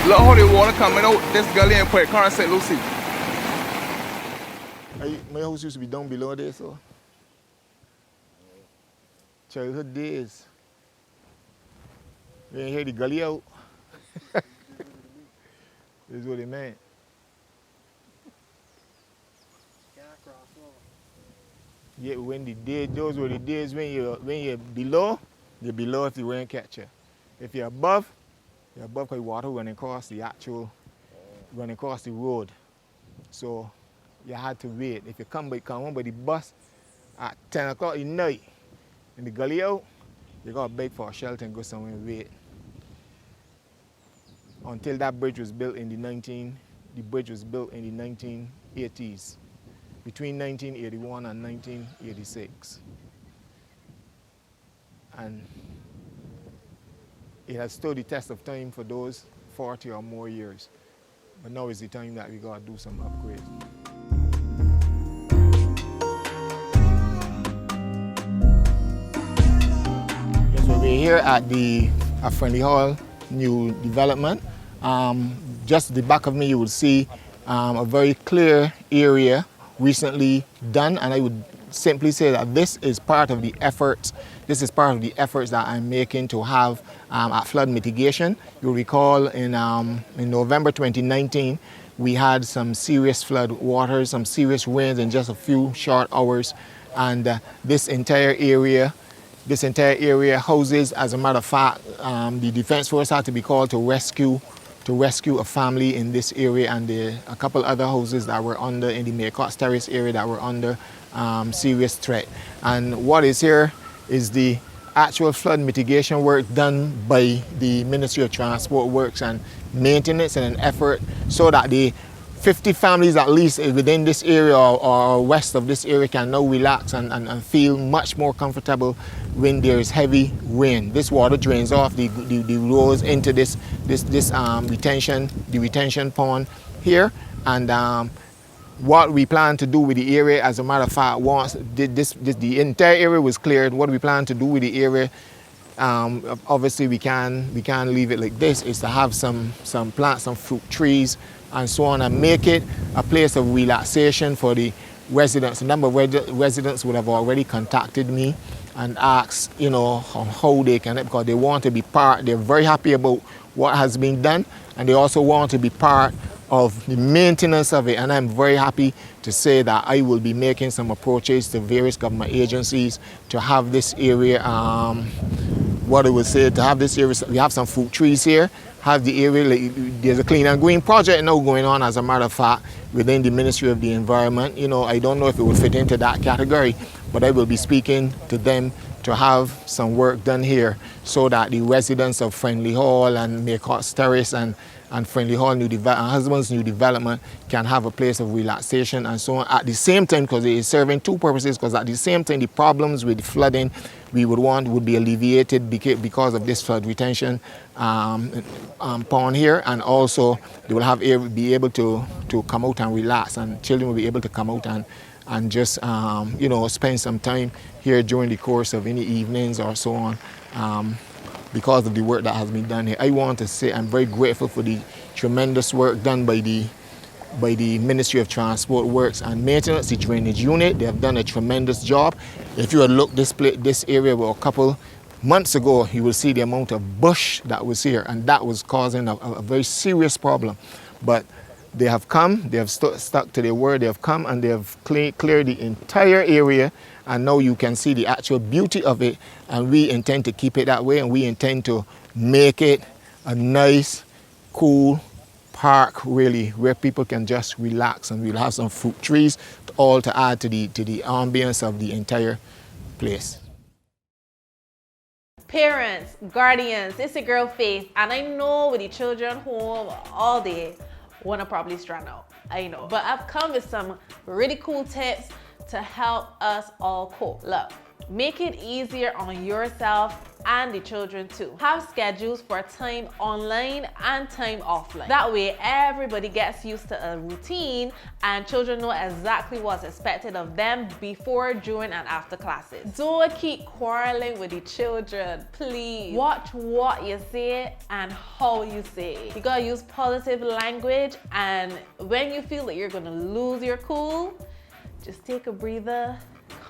Look how the water coming out this gully and put current St. Lucie. My house used to be down below there, so. Childhood days. You ain't hear the gully out. This is what it meant. Yeah, when the day, those were the days when you're below if you weren't catcher. If you're above because water running across the road. So you had to wait. If you come home by the bus at 10 o'clock at night in the gully out, you gotta beg for a shelter and go somewhere and wait. Until that bridge was built in the 1980s. Between 1981 and 1986. And it has stood the test of time for those 40 or more years. But now is the time that we gotta do some upgrades. Yes, so we're here at the Friendly Hall new development. Just at the back of me you will see a very clear area recently done, and I would simply say that this is part of the efforts. This is part of the efforts that I'm making to have at flood mitigation. You'll recall in November 2019, we had some serious flood waters, some serious rains in just a few short hours, and this entire area houses, as a matter of fact, the Defense Force had to be called to rescue a family in this area, and a couple other houses that were under in the Maycott's Terrace area that were under serious threat. And what is here is the actual flood mitigation work done by the Ministry of Transport Works and Maintenance in an effort so that the 50 families at least within this area or west of this area can now relax and feel much more comfortable when there is heavy rain. This water drains off the roads into this retention pond here, and what we plan to do with the area, as a matter of fact, once the entire area was cleared, what we plan to do with the area, obviously we can't leave it like this, is to have some plants, some fruit trees and so on, and make it a place of relaxation for the residents. A number of residents would have already contacted me and asked, on how they can, because they want to be part. They're very happy about what has been done, and they also want to be part of the maintenance of it. And I'm very happy to say that I will be making some approaches to various government agencies to have this area, to have this area, we have some fruit trees here, have the area, there's a clean and green project now going on, as a matter of fact, within the Ministry of the Environment. I don't know if it will fit into that category, but I will be speaking to them to have some work done here so that the residents of Friendly Hall and Maycott's Terrace and Friendly Hall Husband's new development can have a place of relaxation and so on. At the same time, because it is serving two purposes, because at the same time the problems with the flooding we would be alleviated because of this flood retention pond here, and also they will be able to come out and relax, and children will be able to come out and just spend some time here during the course of any evenings or so on, because of the work that has been done here. I want to say I'm very grateful for the tremendous work done by the Ministry of Transport Works and Maintenance, the drainage unit. They have done a tremendous job. If you had looked this area a couple months ago, you will see the amount of bush that was here, and that was causing a very serious problem. But they have come, they have stuck to their word, they have come and they have cleared the entire area, and now you can see the actual beauty of it, and we intend to keep it that way, and we intend to make it a nice, cool park, really, where people can just relax, and we'll have some fruit trees all to add to the ambience of the entire place. Parents, guardians, it's a girl Faith, and I know with the children home all day, wanna probably strand out, I know. But I've come with some really cool tips to help us all cope. Look, Make it easier on yourself and the children too. Have schedules for time online and time offline. That way everybody gets used to a routine and children know exactly what's expected of them before, during, and after classes. Don't keep quarreling with the children, please. Watch what you say and how you say it. You gotta use positive language, and when you feel that you're gonna lose your cool, just take a breather,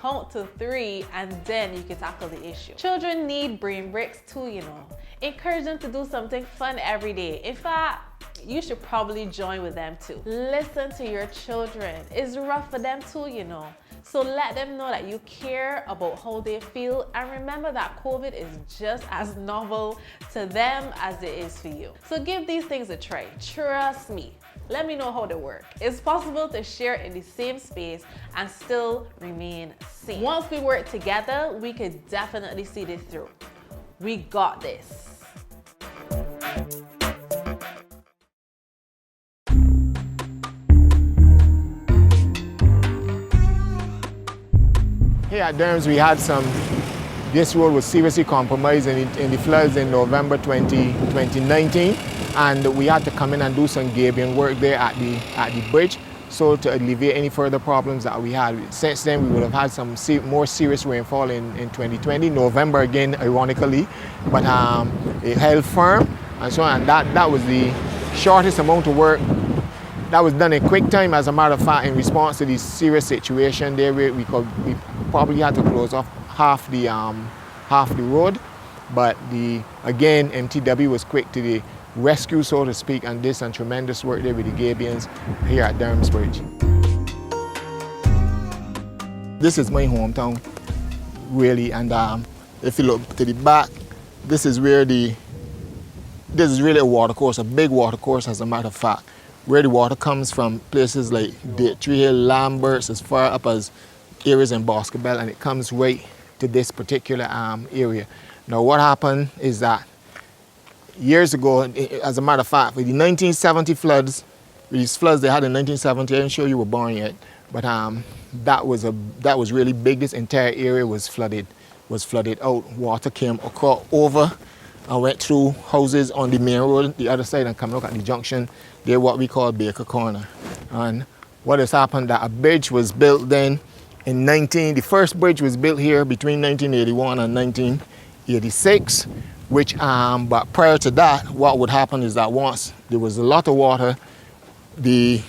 count to 3, and then you can tackle the issue. Children need brain breaks too, you know. Encourage them to do something fun every day. In fact, you should probably join with them too. Listen to your children. It's rough for them too, you know. So let them know that you care about how they feel, and remember that COVID is just as novel to them as it is for you. So give these things a try. Trust me. Let me know how they work. It's possible to share in the same space and still remain safe. Once we work together, we could definitely see this through. We got this. Here at Durham's, we had this road was seriously compromised in the floods in November 2019, and we had to come in and do some gabion work there at the bridge, so to alleviate any further problems that we had. Since then, we would have had some more serious rainfall in 2020, November again, ironically, but it held firm, and so on. And that was the shortest amount of work that was done in quick time. As a matter of fact, in response to this serious situation there, we probably had to close off half the road, but again MTW was quick to the rescue, so to speak, and did some tremendous work there with the Gabions here at Durham's Bridge. This is my hometown, really, and if you look to the back, this is really a water course, a big water course, as a matter of fact, where the water comes from places like Tree Hill, Lamberts, as far up as areas in Boscobel, and it comes right to this particular area. Now what happened is that years ago, as a matter of fact, with the 1970 floods, these floods they had in 1970, I'm sure you were born yet, but that was really big. This entire area was flooded out. Water came over and went through houses on the main road, the other side, and come look at the junction. They're what we call Baker Corner. And what has happened, that a bridge was built then the first bridge was built here between 1981 and 1986, but prior to that, what would happen is that once there was a lot of water, you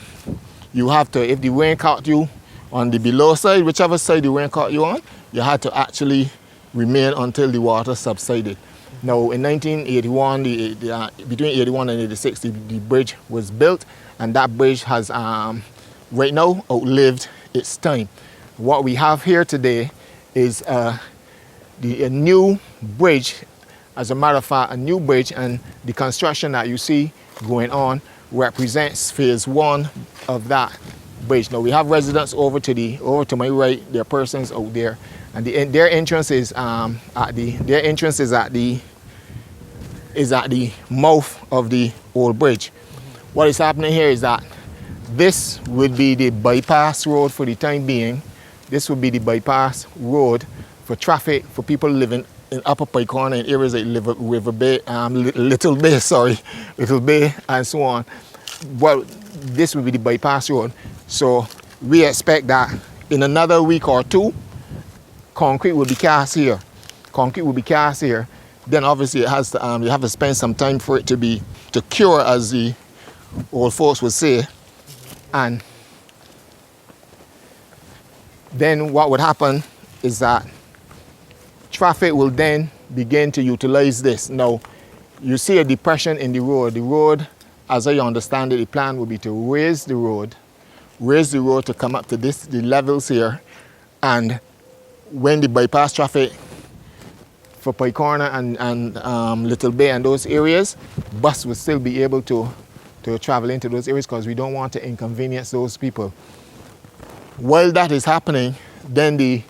have to, if the rain caught you on the below side, whichever side the rain caught you on, you had to actually remain until the water subsided. Now in 1981, between 81 and 86, the bridge was built, and that bridge has right now outlived its time. What we have here today is a new bridge. As a matter of fact, a new bridge, and the construction that you see going on represents phase 1 of that bridge. Now we have residents over to my right. There are persons out there, and their entrance is at the mouth of the old bridge. What is happening here is that this would be the bypass road for the time being. This would be the bypass road for traffic for people living in Upper Pike Corner in areas like Little Bay, and so on. Well, this would be the bypass road. So we expect that in another week or two, concrete will be cast here. Then obviously it has to, you have to spend some time for it to cure, as the old folks would say. And then what would happen is that traffic will then begin to utilize this. Now, you see a depression in the road. The road, as I understand it, the plan would be to raise the road to come up to the levels here. And when the bypass traffic for Pike Corner and Little Bay and those areas, bus will still be able to travel into those areas, because we don't want to inconvenience those people. While that is happening, then the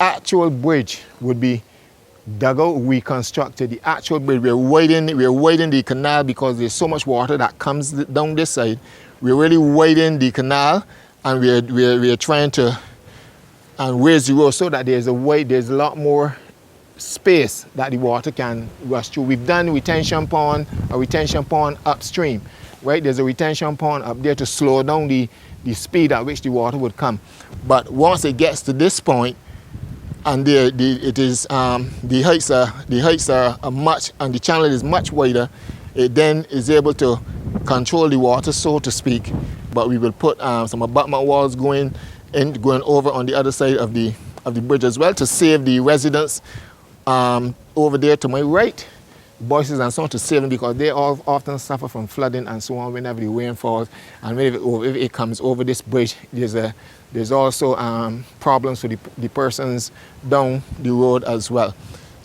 actual bridge would be dug out, reconstructed. The actual bridge, we're widening the canal because there's so much water that comes down this side. We're really widening the canal, and we're trying to and raise the road so that there's a lot more space that the water can rush through. We've done a retention pond upstream, right? There's a retention pond up there to slow down the speed at which the water would come. But once it gets to this point, and the heights are much, and the channel is much wider, it then is able to control the water, so to speak. But we will put some abutment walls going over on the other side of the bridge as well, to save the residents over there to my right, Boyces and so on, to save them, because they all often suffer from flooding and so on whenever the rain falls, and if it comes over this bridge, there's also problems for the persons down the road as well.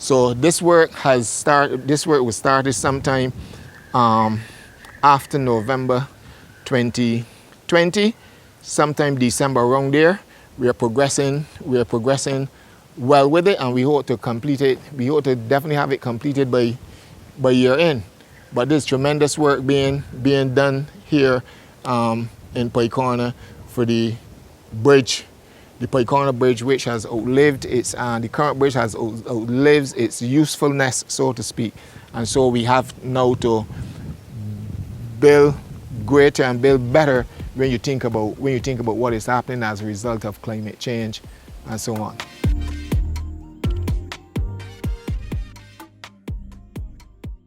So this work was started sometime after November 2020, sometime December around there. We are progressing well with it, and we hope to complete it. We hope to definitely have it completed by year end. But there's tremendous work being done here in Pike Corner for the bridge, the Pike Corner Bridge, which has outlived its, the current bridge has outlived its usefulness, so to speak. And so we have now to build greater and build better when you think about what is happening as a result of climate change and so on.